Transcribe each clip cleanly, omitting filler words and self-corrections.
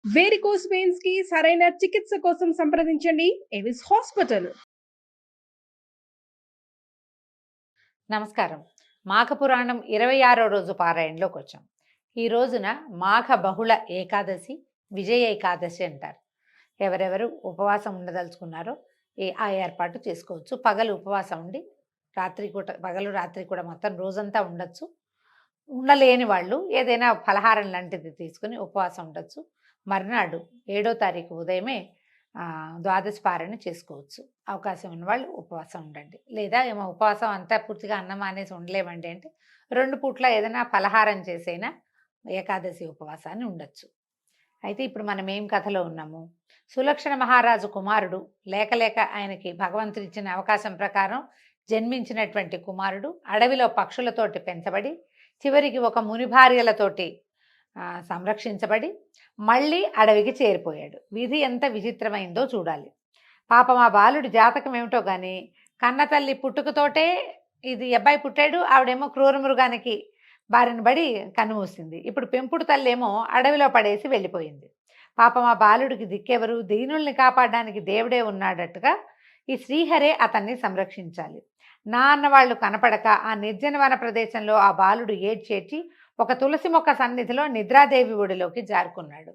Varicose veins కి సరైన చికిత్స కోసం సంప్రదించండి ఎవిస్ హాస్పిటల్. నమస్కారం. మాఘ పురాణం 26వ రోజు పారాయణలోకి వచ్చాం. ఈ రోజున మాఘ బహుళ ఏకాదశి, విజయ ఏకాదశి అంటారు. ఎవరెవరు ఉపవాసం ఉండదలుచుకున్నారో ఆ ఏర్పాటు చేసుకోవచ్చు. పగలు ఉపవాసం ఉండి పగలు రాత్రి కూడా మొత్తం రోజంతా ఉండొచ్చు. ఉండలేని వాళ్ళు ఏదైనా ఫలహారం లాంటిది తీసుకుని ఉపవాసం ఉండొచ్చు. మర్నాడు 7వ తారీఖు ఉదయమే ద్వాదశి పారాయణ చేసుకోవచ్చు. అవకాశం ఉన్నవాళ్ళు ఉపవాసం ఉండండి. లేదా ఏమో ఉపవాసం అంతా పూర్తిగా అన్నం మానేసి ఉండలేమండి అంటే 2 పూట్ల ఏదైనా ఫలహారం చేసైనా ఏకాదశి ఉపవాసాన్ని ఉండొచ్చు. అయితే ఇప్పుడు మనం ఏం కథలో ఉన్నాము? సులక్షణ మహారాజు కుమారుడు లేక ఆయనకి భగవంతుడు ఇచ్చిన అవకాశం ప్రకారం జన్మించినటువంటి కుమారుడు అడవిలో పక్షులతోటి పెంచబడి చివరికి ఒక ముని భార్యలతోటి సంరక్షించబడి మళ్ళీ అడవికి చేరిపోయాడు. విధి ఎంత విచిత్రమైందో చూడాలి. పాపం ఆ బాలుడి జాతకం ఏమిటో కానీ కన్నతల్లి పుట్టుకతోటే ఇది అబ్బాయి పుట్టాడు, ఆవిడేమో క్రూర మృగానికి బారిన పడి కన్నుమూసింది. ఇప్పుడు పెంపుడు తల్లేమో అడవిలో పడేసి వెళ్ళిపోయింది. పాపం ఆ బాలుడికి దిక్కెవరు? దీనుల్ని కాపాడడానికి దేవుడే ఉన్నాడట్టుగా ఈ శ్రీహరే అతన్ని సంరక్షించాలి. నా అన్నవాళ్ళు కనపడక ఆ నిర్జనవన ప్రదేశంలో ఆ బాలుడు ఏడ్చేడ్చి ఒక తులసి మొక్క సన్నిధిలో నిద్రాదేవి ఒడిలోకి జారుకున్నాడు.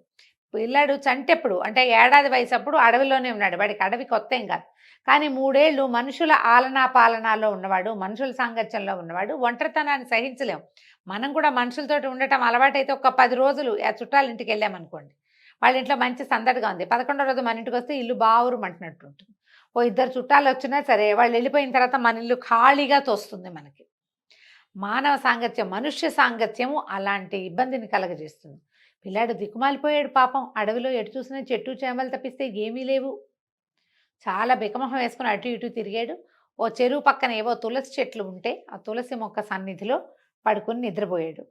పిల్లాడు చంటెప్పుడు అంటే ఏడాది వయసు అప్పుడు అడవిలోనే ఉన్నాడు. వాడికి అడవి కొత్త ఏం కాదు. కానీ 3 ఏళ్ళు మనుషుల ఆలనా పాలనాలో ఉన్నవాడు, మనుషుల సాంగత్యంలో ఉన్నవాడు. ఒంటరితనాన్ని సహించలేం. మనం కూడా మనుషులతోటి ఉండటం అలవాటైతే ఒక 10 రోజులు ఆ చుట్టాల ఇంటికి వెళ్ళామనుకోండి, వాళ్ళ ఇంట్లో మంచి సందడిగా ఉంది. 11వ రోజు మన ఇంటికి వస్తే ఇల్లు బావురుమంటున్నట్టు ఉంటుంది. ఓ 2 చుట్టాలు వచ్చినా సరే వాళ్ళు వెళ్ళిపోయిన తర్వాత మన ఇల్లు ఖాళీగా తోస్తుంది మనకి. మానవ సాంగత్యం, మనుష్య సాంగత్యము అలాంటి ఇబ్బందిని కలగజేస్తుంది. పిల్లాడు దిక్కుమాలిపోయాడు పాపం. అడవిలో ఎటు చూసినా చెట్టు చేమలు తప్పిస్తే ఏమీ లేవు. చాలా బికమొహం వేసుకుని అటు ఇటు తిరిగాడు. ఓ చెరువు పక్కన ఏవో తులసి చెట్లు ఉంటే ఆ తులసి మొక్క సన్నిధిలో పడుకుని నిద్రపోయాడు.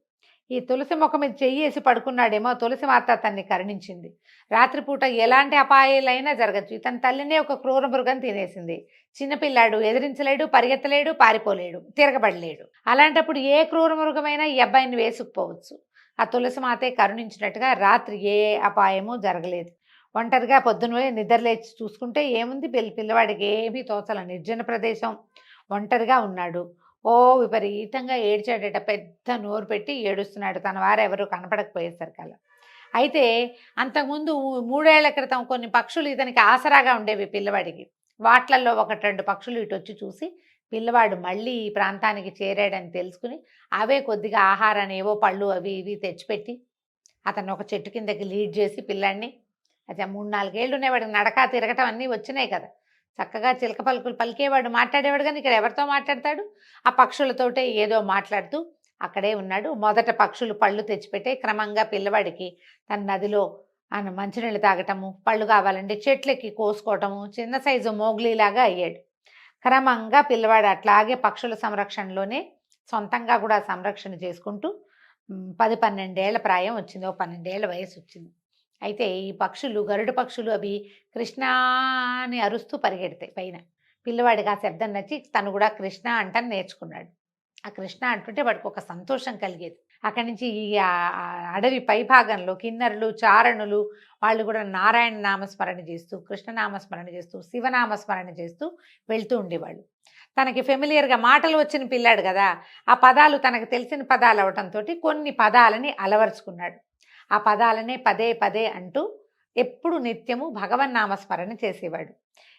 ఈ తులసి మొక్క మీద చెయ్యేసి పడుకున్నాడేమో. తులసి మాత అతన్ని కరుణించింది. రాత్రిపూట ఎలాంటి అపాయాలైనా జరగచ్చు. ఇతని తల్లినే ఒక క్రూర మృగం తినేసింది. చిన్నపిల్లాడు ఎదిరించలేడు, పరిగెత్తలేడు, పారిపోలేడు, తిరగబడలేడు. అలాంటప్పుడు ఏ క్రూర మృగమైనా ఈ అబ్బాయిని వేసుకుపోవచ్చు. ఆ తులసి మాతే కరుణించినట్టుగా రాత్రి ఏ అపాయము జరగలేదు. ఒంటరిగా పొద్దున నిద్రలేచి చూసుకుంటే ఏముంది, పిల్లవాడికి ఏమీ తోచల. నిర్జన ప్రదేశం, ఒంటరిగా ఉన్నాడు. ఓ విపరీతంగా ఏడ్చాడట. పెద్ద నోరు పెట్టి ఏడుస్తున్నాడు, తన వారెవరూ కనపడకపోయేసరికల్లా. అయితే అంతకుముందు 3 ఏళ్ల క్రితం కొన్ని పక్షులు ఇతనికి ఆసరాగా ఉండేవి పిల్లవాడికి. వాట్లల్లో 1-2 పక్షులు ఇటు వచ్చి చూసి పిల్లవాడు మళ్ళీ ఈ ప్రాంతానికి చేరాడని తెలుసుకుని అవే కొద్దిగా ఆహారాన్ని, ఏవో పళ్ళు అవి ఇవి తెచ్చిపెట్టి అతను ఒక చెట్టు కిందకి లీడ్ చేసి పిల్లాడిని, అయితే 3-4 ఏళ్ళు ఉండేవాడికి నడక తిరగటం అన్నీ వచ్చినాయి కదా, చక్కగా చిలక పలుకులు పలికేవాడు, మాట్లాడేవాడు. కానీ ఇక్కడ ఎవరితో మాట్లాడతాడు? ఆ పక్షులతోటే ఏదో మాట్లాడుతూ అక్కడే ఉన్నాడు. మొదట పక్షులు పళ్ళు తెచ్చిపెట్టే క్రమంగా పిల్లవాడికి తన నదిలో మంచినీళ్ళు తాగటము, పళ్ళు కావాలంటే చెట్లెక్కి కోసుకోవటము, చిన్న సైజు మోగ్లీలాగా అయ్యాడు. క్రమంగా పిల్లవాడు అట్లాగే పక్షుల సంరక్షణలోనే సొంతంగా కూడా సంరక్షణ చేసుకుంటూ 10-12 ఏళ్ల ప్రాయం వచ్చింది. 12 ఏళ్ల వయసు వచ్చింది. అయితే ఈ పక్షులు, గరుడ పక్షులు అవి కృష్ణ అని అరుస్తూ పరిగెడతాయి పైన. పిల్లవాడికి ఆ శబ్దం నచ్చి తను కూడా కృష్ణ అంటని నేర్చుకున్నాడు. ఆ కృష్ణ అంటుంటే వాడికి ఒక సంతోషం కలిగేది. అక్కడి నుంచి ఈ అడవి పైభాగంలో కిన్నరులు, చారణులు వాళ్ళు కూడా నారాయణ నామస్మరణ చేస్తూ, కృష్ణ నామస్మరణ చేస్తూ, శివనామస్మరణ చేస్తూ వెళ్తూ ఉండేవాళ్ళు. తనకి ఫెమిలియర్గా మాటలు వచ్చిన పిల్లాడు కదా, ఆ పదాలు తనకు తెలిసిన పదాలు అవటంతో కొన్ని పదాలని అలవరుచుకున్నాడు. ఆ పదాలనే పదే పదే అంటూ ఎప్పుడు నిత్యము భగవన్నామస్మరణ చేసేవాడు.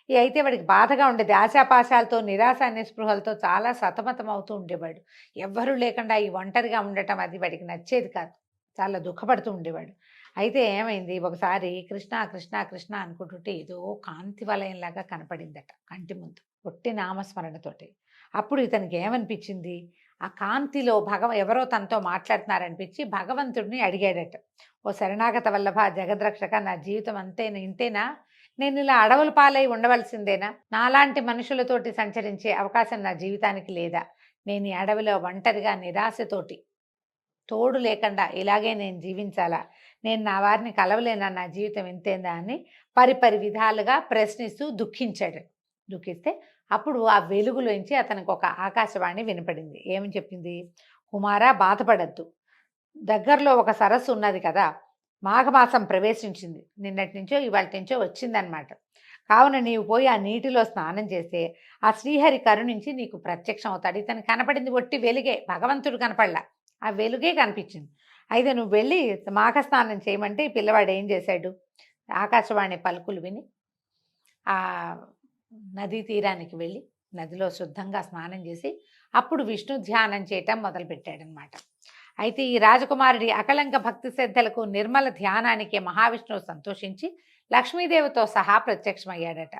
అయితే వాడికి బాధగా ఉండేది. ఆశాపాశాలతో, నిరాశ నిస్పృహలతో చాలా సతమతం అవుతూ ఉండేవాడు. ఎవ్వరూ లేకుండా ఈ ఒంటరిగా ఉండటం అది వాడికి నచ్చేది కాదు. చాలా దుఃఖపడుతూ ఉండేవాడు. అయితే ఏమైంది, ఒకసారి కృష్ణ కృష్ణ కృష్ణ అనుకుంటుంటే ఏదో కాంతి వలయంలాగా కనపడిందట కంటి ముందు, పొట్టి నామస్మరణతోటి. అప్పుడు ఇతనికి ఏమనిపించింది, ఆ కాంతిలో ఎవరో తనతో మాట్లాడుతున్నారనిపించి భగవంతుడిని అడిగాడట. ఓ శరణాగత వల్లభ, జగద్రక్షక, నా జీవితం అంతేనా, ఇంతేనా? నేను ఇలా అడవుల పాలై ఉండవలసిందేనా? నాలాంటి మనుషులతోటి సంచరించే అవకాశం నా జీవితానికి లేదా? నేను ఈ అడవిలో ఒంటరిగా నిరాశతోటి, తోడు లేకుండా ఇలాగే నేను జీవించాలా? నేను నా వారిని కలవలేనా? నా జీవితం ఇంతేందా అని పరిపరి విధాలుగా ప్రశ్నిస్తూ దుఃఖించాడు. దుఃఖిస్తే అప్పుడు ఆ వెలుగులోంచి అతనికి ఒక ఆకాశవాణి వినపడింది. ఏమని చెప్పింది? కుమారా, బాధపడద్దు, దగ్గరలో ఒక సరస్సు ఉన్నది కదా, మాఘమాసం ప్రవేశించింది, నిన్నటి నుంచో ఇవాళ నుంచో వచ్చిందనమాట. కావున నీవు పోయి ఆ నీటిలో స్నానం చేస్తే ఆ శ్రీహరి కరుణించి నీకు ప్రత్యక్షం అవుతాడు. ఇతను కనపడింది ఒట్టి వెలుగే, భగవంతుడు కనపడలా, ఆ వెలుగే కనిపించింది. అయితే నువ్వు వెళ్ళి మాఘ స్నానం చేయమంటే ఈ పిల్లవాడు ఏం చేశాడు, ఆకాశవాణి పలుకులు విని ఆ నదీ తీరానికి వెళ్ళి నదిలో శుద్ధంగా స్నానం చేసి అప్పుడు విష్ణు ధ్యానం చేయటం మొదలుపెట్టాడనమాట. అయితే ఈ రాజకుమారుడి అకలంక భక్తి శ్రద్ధలకు నిర్మల ధ్యానానికి మహావిష్ణువు సంతోషించి లక్ష్మీదేవితో సహా ప్రత్యక్షమయ్యాడట.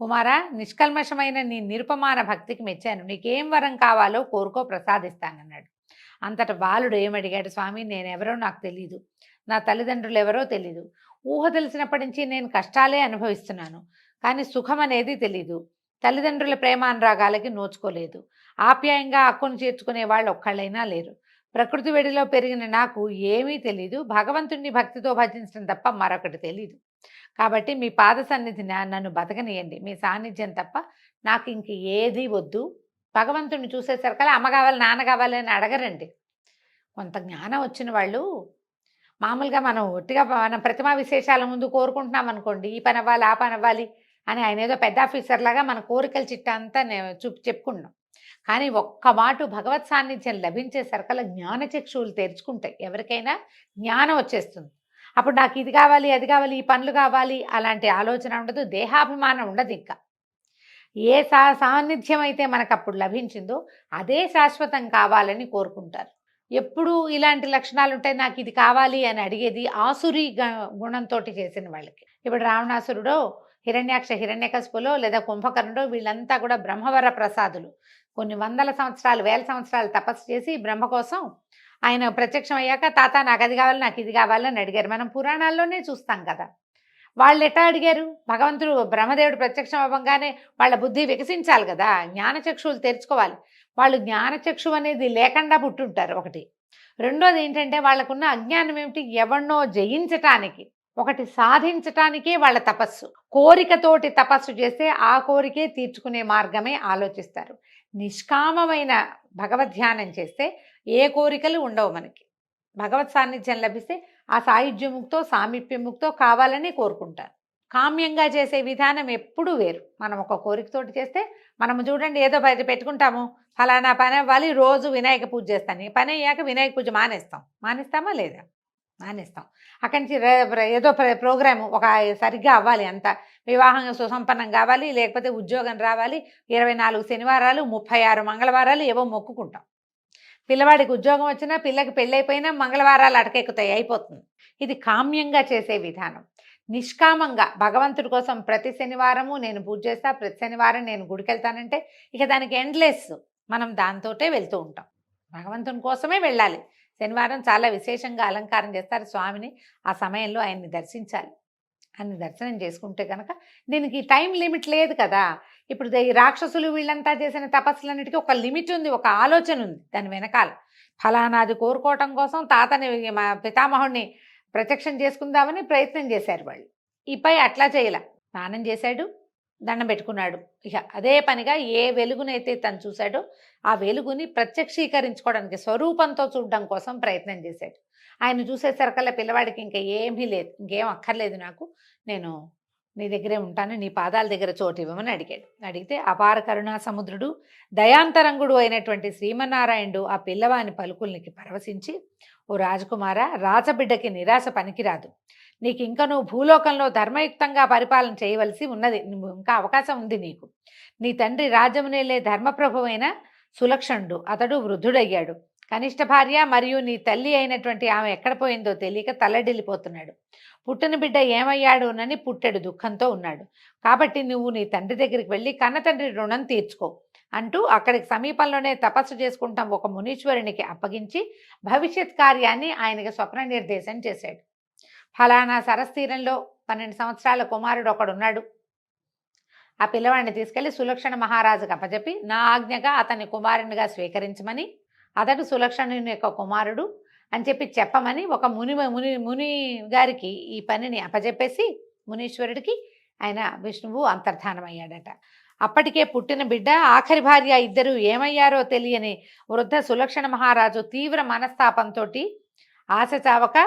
కుమారా, నిష్కల్మషమైన నీ నిరుపమాన భక్తికి మెచ్చాను, నీకేం వరం కావాలో కోరుకో, ప్రసాదిస్తానన్నాడు. అంతట బాలుడు ఏమడిగాడు, స్వామి నేనెవరో నాకు తెలీదు, నా తల్లిదండ్రులు ఎవరో తెలీదు, ఊహ తెలిసినప్పటి నుంచి నేను కష్టాలే అనుభవిస్తున్నాను, కానీ సుఖం అనేది తెలీదు, తల్లిదండ్రుల ప్రేమానురాగాలకి నోచుకోలేదు, ఆప్యాయంగా హక్కును చేర్చుకునే వాళ్ళు ఒక్కళ్ళైనా లేరు, ప్రకృతి వెడిలో పెరిగిన నాకు ఏమీ తెలీదు, భగవంతుణ్ణి భక్తితో భజించడం తప్ప మరొకటి తెలీదు, కాబట్టి మీ పాద సన్నిధిని నన్ను బతకనియండి, మీ సాన్నిధ్యం తప్ప నాకు ఇంక ఏదీ వద్దు. భగవంతుడిని చూసేసరికల్లా అమ్మ కావాలి నాన్న కావాలి అని అడగరండి. కొంత జ్ఞానం వచ్చిన వాళ్ళు మామూలుగా మనం ఒట్టిగా మనం ప్రతిమా విశేషాల ముందు కోరుకుంటున్నాం అనుకోండి, ఈ పని అవ్వాలి ఆ పని అవ్వాలి అని ఆయన ఏదో పెద్ద ఆఫీసర్ లాగా మన కోరికల చిట్టా అంతా చెప్పుకున్నాం. కానీ ఒక్క మాట భగవత్ సాన్నిధ్యం లభించే సరకల జ్ఞానచక్షువులు తెరుచుకుంటాయి, ఎవరికైనా జ్ఞానం వచ్చేస్తుంది. అప్పుడు నాకు ఇది కావాలి అది కావాలి ఈ పనులు కావాలి అలాంటి ఆలోచన ఉండదు, దేహాభిమానం ఉండదు. ఇంకా ఏ సాన్నిధ్యం అయితే మనకు అప్పుడు లభించిందో అదే శాశ్వతం కావాలని కోరుకుంటారు. ఎప్పుడు ఇలాంటి లక్షణాలు ఉంటాయి, నాకు ఇది కావాలి అని అడిగేది ఆసురీ గుణంతో చేసిన వాళ్ళకి. ఇప్పుడు రావణాసురుడో హిరణ్యాక్ష హిరణ్యకశిపులో లేదా కుంభకర్ణుడో వీళ్ళంతా కూడా బ్రహ్మవర ప్రసాదులు. కొన్ని వందల సంవత్సరాలు వేల సంవత్సరాలు తపస్సు చేసి బ్రహ్మ కోసం ఆయన ప్రత్యక్షం అయ్యాక తాత నాకు అది కావాలి నాకు ఇది కావాలని అడిగారు. మనం పురాణాల్లోనే చూస్తాం కదా. వాళ్ళు ఎట్లా అడిగారు, భగవంతుడు బ్రహ్మదేవుడు ప్రత్యక్షం అవ్వగానే వాళ్ళ బుద్ధి వికసించాలి కదా, జ్ఞానచక్షువులు తెరుచుకోవాలి. వాళ్ళు జ్ఞానచక్షు అనేది లేకుండా పుట్టుంటారు ఒకటి. రెండోది ఏంటంటే వాళ్ళకున్న అజ్ఞానం ఏమిటి, ఎవరినో జయించటానికి ఒకటి సాధించటానికే వాళ్ళ తపస్సు. కోరికతోటి తపస్సు చేస్తే ఆ కోరికే తీర్చుకునే మార్గమే ఆలోచిస్తారు. నిష్కామమైన భగవద్ధ్యానం చేస్తే ఏ కోరికలు ఉండవు మనకి. భగవత్ సాన్నిధ్యం లభిస్తే ఆ సాయుధ్యముక్తో సామీప్యముక్తో కావాలని కోరుకుంటారు. కామ్యంగా చేసే విధానం ఎప్పుడూ వేరు. మనం ఒక కోరికతోటి చేస్తే మనము చూడండి ఏదో పెట్టుకుంటాము, ఫలానా పని అవ్వాలి, రోజు వినాయక పూజ చేస్తాను, పని అయ్యాక వినాయక పూజ మానేస్తామా లేదా, మానేస్తాం. అక్కడి నుంచి ఏదో ప్రోగ్రాము ఒక సరిగ్గా అవ్వాలి, అంత వివాహం సుసంపన్నం కావాలి, లేకపోతే ఉద్యోగం రావాలి, 24 శనివారాలు 36 మంగళవారాలు ఏవో మొక్కుకుంటాం. పిల్లవాడికి ఉద్యోగం వచ్చినా పిల్లకి పెళ్ళైపోయినా మంగళవారాలు అటకెక్కుతాయి, అయిపోతుంది. ఇది కామ్యంగా చేసే విధానం. నిష్కామంగా భగవంతుడి కోసం ప్రతి శనివారము నేను పూజ చేస్తా, ప్రతి శనివారం నేను గుడికి వెళ్తానంటే ఇక దానికి ఎండ్లెస్, మనం దాంతోటే వెళ్తూ ఉంటాం. భగవంతుని కోసమే వెళ్ళాలి. శనివారం చాలా విశేషంగా అలంకారం చేస్తారు స్వామిని, ఆ సమయంలో ఆయన్ని దర్శించాలి. అని దర్శనం చేసుకుంటే కనుక దీనికి టైం లిమిట్ లేదు కదా. ఇప్పుడు ఈ రాక్షసులు వీళ్ళంతా చేసిన తపస్సులన్నిటికీ ఒక లిమిట్ ఉంది, ఒక ఆలోచన ఉంది దాని వెనకాల. ఫలానాది కోరుకోవటం కోసం తాతని మా పితామహుడిని ప్రత్యక్షం చేసుకుందామని ప్రయత్నం చేశారు వాళ్ళు. ఈపై అట్లా చేయలే, స్నానం చేశాడు, దండం పెట్టుకున్నాడు. ఇక అదే పనిగా ఏ వెలుగునైతే తను చూశాడో ఆ వెలుగుని ప్రత్యక్షీకరించుకోవడానికి స్వరూపంతో చూడడం కోసం ప్రయత్నం చేశాడు. ఆయన చూసేసరికల్లా పిల్లవాడికి ఇంకా ఏమీ లేదు, ఇంకేం అక్కర్లేదు నాకు, నేను నీ దగ్గరే ఉంటాను, నీ పాదాల దగ్గర చోటు ఇవ్వమని అడిగాడు. అడిగితే అపార కరుణా సముద్రుడు దయాంతరంగుడు అయినటువంటి శ్రీమన్నారాయణుడు ఆ పిల్లవాని పలుకులకి పరవశించి, ఓ రాజకుమార, రాజబిడ్డకి నిరాశ పనికిరాదు, నీకు ఇంకా నువ్వు భూలోకంలో ధర్మయుక్తంగా పరిపాలన చేయవలసి ఉన్నది, ఇంకా అవకాశం ఉంది నీకు. నీ తండ్రి రాజ్యమునేలే ధర్మప్రభువైన సులక్షణుడు, అతడు వృద్ధుడయ్యాడు. కనిష్ట భార్య మరియు నీ తల్లి అయినటువంటి ఆమె ఎక్కడ పోయిందో తెలియక తల్లడిల్లిపోతున్నాడు. పుట్టిన బిడ్డ ఏమయ్యాడునని పుట్టెడు దుఃఖంతో ఉన్నాడు. కాబట్టి నువ్వు నీ తండ్రి దగ్గరికి వెళ్ళి కన్న తండ్రి రుణం తీర్చుకో అంటూ అక్కడికి సమీపంలోనే తపస్సు చేసుకుంటాం ఒక మునీశ్వరునికి అప్పగించి భవిష్యత్ కార్యాన్ని ఆయనకి స్వప్న నిర్దేశం చేశాడు. ఫలానా సరస్తీరంలో 12 సంవత్సరాల కుమారుడు ఒకడున్నాడు. ఆ పిల్లవాడిని తీసుకెళ్లి సులక్షణ మహారాజుకు అప్పచెప్పి నా ఆజ్ఞగా అతన్ని కుమారునిగా స్వీకరించమని, అతడు సులక్షణుని యొక్క కుమారుడు అని చెప్పమని ఒక ముని గారికి ఈ పనిని అప్పచెప్పేసి మునీశ్వరుడికి ఆయన విష్ణువు అంతర్ధానమయ్యాడట. అప్పటికే పుట్టిన బిడ్డ, ఆఖరి భార్య ఇద్దరు ఏమయ్యారో తెలియని వృద్ధ సులక్షణ మహారాజు తీవ్ర మనస్తాపంతో ఆశ చావక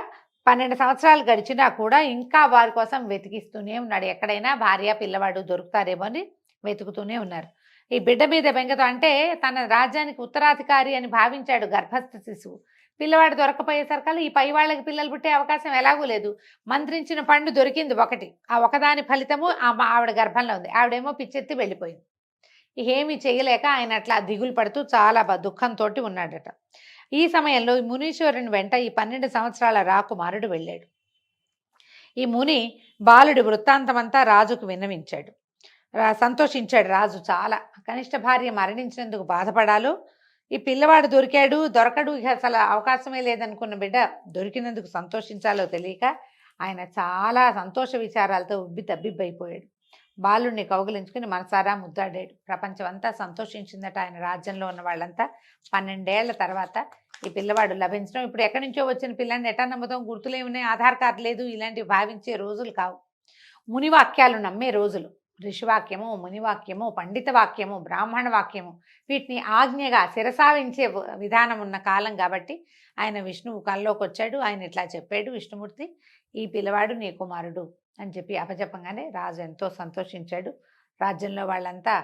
12 సంవత్సరాలు గడిచినా కూడా ఇంకా వారి కోసం వెతికిస్తూనే ఉన్నాడు. ఎక్కడైనా భార్య, పిల్లవాడు దొరుకుతారేమో అని వెతుకుతూనే ఉన్నారు. ఈ బిడ్డ మీద బెంగతో అంటే తన రాజ్యానికి ఉత్తరాధికారి అని భావించాడు గర్భస్థ శిశువు. పిల్లవాడు దొరకపోయేసరికల్లా ఈ పై వాళ్ళకి పిల్లలు పుట్టే అవకాశం ఎలాగూ లేదు. మంత్రించిన పండు దొరికింది ఒకటి. ఆ ఒకదాని ఫలితము ఆవిడ గర్భంలో ఉంది. ఆవిడేమో పిచ్చెత్తి వెళ్ళిపోయింది. ఏమీ చేయలేక ఆయన అట్లా దిగులు పడుతూ చాలా దుఃఖంతోటి ఉన్నాడట. ఈ సమయంలో ఈ మునీశ్వరుని వెంట ఈ 12 సంవత్సరాల రాకుమారుడు వెళ్ళాడు. ఈ ముని బాలుడి వృత్తాంతమంతా రాజుకు విన్నవించాడు. సంతోషించాడు రాజు చాలా. కనిష్ట భార్య మరణించినందుకు బాధపడాలో, ఈ పిల్లవాడు దొరకడు, ఇక అసలు అవకాశమే లేదనుకున్న బిడ్డ దొరికినందుకు సంతోషించాలో తెలియక ఆయన చాలా సంతోష విచారాలతో ఉబ్బి తబ్బిబ్బైపోయాడు. బాలుడిని కౌగిలించుకుని మనసారా ముద్దాడాడు. ప్రపంచం అంతా సంతోషించిందట. ఆయన రాజ్యంలో ఉన్న వాళ్ళంతా 12 ఏళ్ల తర్వాత ఈ పిల్లవాడు లభించడం. ఇప్పుడు ఎక్కడి నుంచో వచ్చిన పిల్లాన్ని ఎటా నమ్ముతాం, గుర్తులేమున్నాయి, ఆధార్ కార్డు లేదు, ఇలాంటివి భావించే రోజులు కావు. మునివాక్యాలు నమ్మే రోజులు. ఋషివాక్యము, మునివాక్యము, పండిత వాక్యము, బ్రాహ్మణ వాక్యము, వీటిని ఆజ్ఞగా శిరసావించే విధానం ఉన్న కాలం కాబట్టి ఆయన విష్ణువు కల్లోకి వచ్చాడు. ఆయన ఇట్లా చెప్పాడు విష్ణుమూర్తి, ఈ పిల్లవాడు నీ కుమారుడు అని చెప్పి అపజెప్పంగానే రాజు ఎంతో సంతోషించాడు. రాజ్యంలో వాళ్ళంతా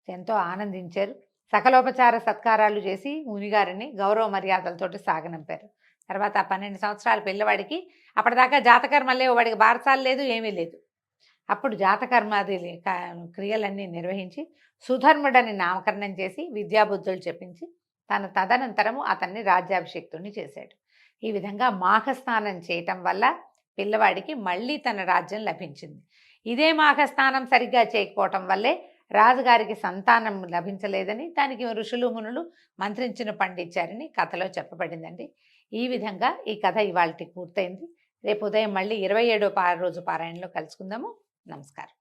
ఎంతో ఆనందించారు. సకలోపచార సత్కారాలు చేసి మునిగారిని గౌరవ మర్యాదలతోటి సాగనంపారు. తర్వాత 12 సంవత్సరాల పిల్లవాడికి అప్పటిదాకా జాతకర్మలే, వాడికి బారసాలు లేదు, ఏమీ లేదు. అప్పుడు జాతకర్మాది క్రియలన్నీ నిర్వహించి సుధర్ముడని నామకరణం చేసి విద్యాబుద్ధులు చెప్పించి తదనంతరము అతన్ని రాజ్యాభిషేక్తుని చేశాడు. ఈ విధంగా మాఘస్నానం చేయటం వల్ల పిల్లవాడికి మళ్ళీ తన రాజ్యం లభించింది. ఇదే మాఘస్నానం సరిగ్గా చేయకపోవటం వల్లే రాజుగారికి సంతానం లభించలేదని, దానికి ఋషులు మునులు మంత్రించిన పండిచ్చారని కథలో చెప్పబడిందండి. ఈ విధంగా ఈ కథ ఇవాళకి పూర్తయింది. రేపు ఉదయం మళ్ళీ 27వ రోజు పారాయణలో కలుసుకుందాము. నమస్కారం.